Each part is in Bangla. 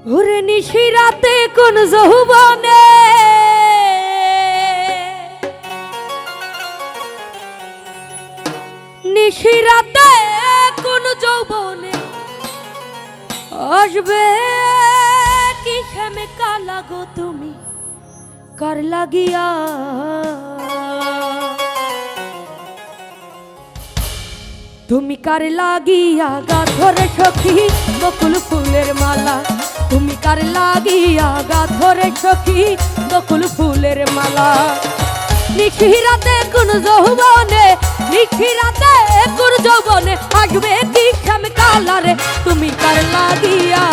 ওরে নিশিরাতে কোন যৌবনে নিশিরাতে কোন যৌবনে আসবে কি শ্যামে কালা গো তুমি কার লাগিয়া তুমি কার লাগিয়া গাথরে সখী বকুল ফুলের মালা তুমি কার লাগিয়া গাথরে সখী বকুল ফুলের মালা নিশিরাতে কোন যৌবনে নিশিরাতে কোন যৌবনে আসবে কি শ্যাম কালারে তুমি কার লাগিয়া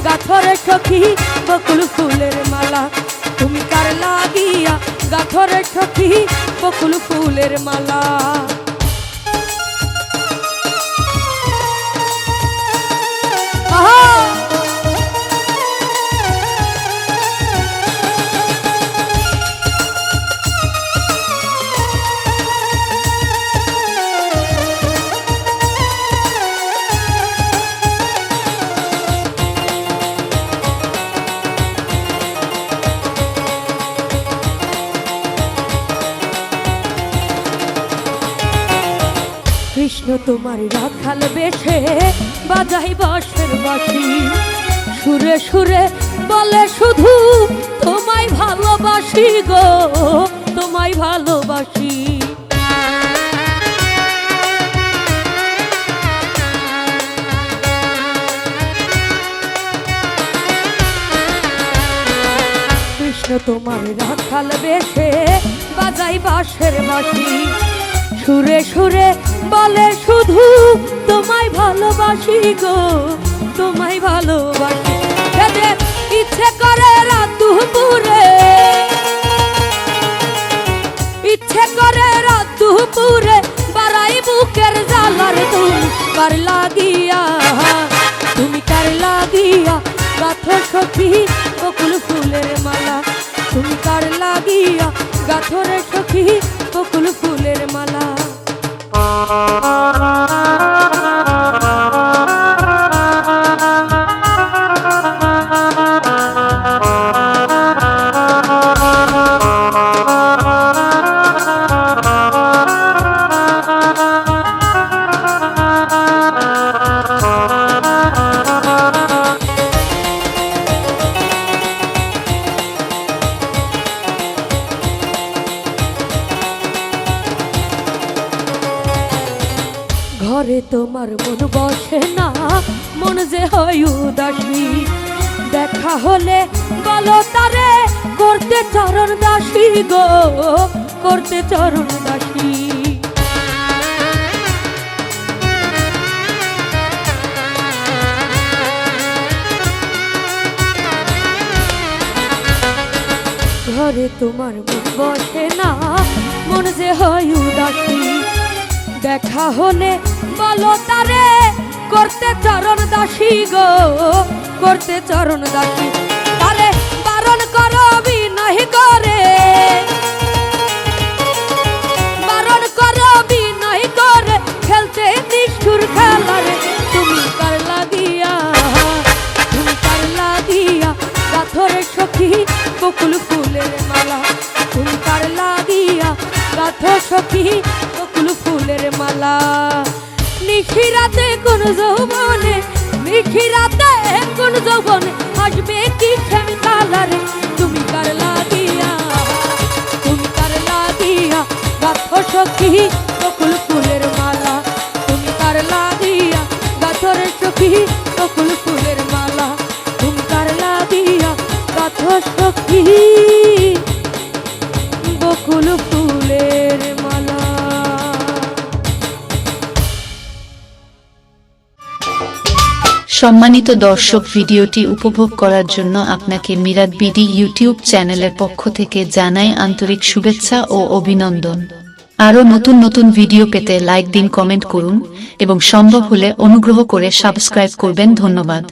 গাথরে সখী বকুল ফুলের মালা তুমি কার লাগিয়া গাথরে সখী বকুল ফুলের মালা কৃষ্ণ তোমার রাখাল বেশে বাজাই বাঁশের বাঁশি সুরে সুরে বলে শুধু তোমায় ভালোবাসি গো তোমায় ভালোবাসি কৃষ্ণ তোমার রাখাল বেশে বাজাই বাঁশের বাঁশি সুরে সুরে বলে শুধু তোমায় ভালোবাসি গো তোমায় ভালোবাসি ইচ্ছে করে রাত দুপুরে ইচ্ছে করে রাত দুপুরে বাড়াই বুকের জ্বালার তুমি কার লাগিয়া গাথ সখী বকুল ফুলের মালা তুমি কার লাগিয়া গাথরে সখী বকুল ফুলের মালা ঘরে তোমার মন বসে না মন যে হয় উদাসী দেখা হলে বলো তারে করতে চরণ দাসী গো করতে চরণ দাসী ঘরে তোমার মন বসে না মন যে হয় উদাসী দেখা হলে বলো তারে করতে চরণ দাসী গো করতে চরণ দাসী তারে বারণ করো বিনয় করে বারণ করো বিনয় করে খেলতে নিষ্ঠুর খেলারে তুমি কার লাগিয়া গাথরে সখী বকুল ফুলের মালা তুমি কার লাগিয়া গাথ সখী বকুল ফুলের মালা নিশিরাতে কোন যৌবনে নিশিরাতে কোন যৌবনে আসবে কি শ্যাম কালারে তুমি কার লাগিয়া গাথ সখী বকুল ফুলের মালা তুমি কার লাগিয়া গাথরে সখী বকুল ফুলের মালা তুমি কার লাগিয়া গাথ সখী বকুল ফুলের মালা। সম্মানিত দর্শক, ভিডিওটি উপভোগ করার জন্য আপনাকে মিরাত বিডি ইউটিউব চ্যানেলের পক্ষ থেকে জানাই আন্তরিক শুভেচ্ছা ও অভিনন্দন। আরও নতুন নতুন ভিডিও পেতে লাইক দিন, কমেন্ট করুন এবং সম্ভব হলে অনুগ্রহ করে সাবস্ক্রাইব করবেন। ধন্যবাদ।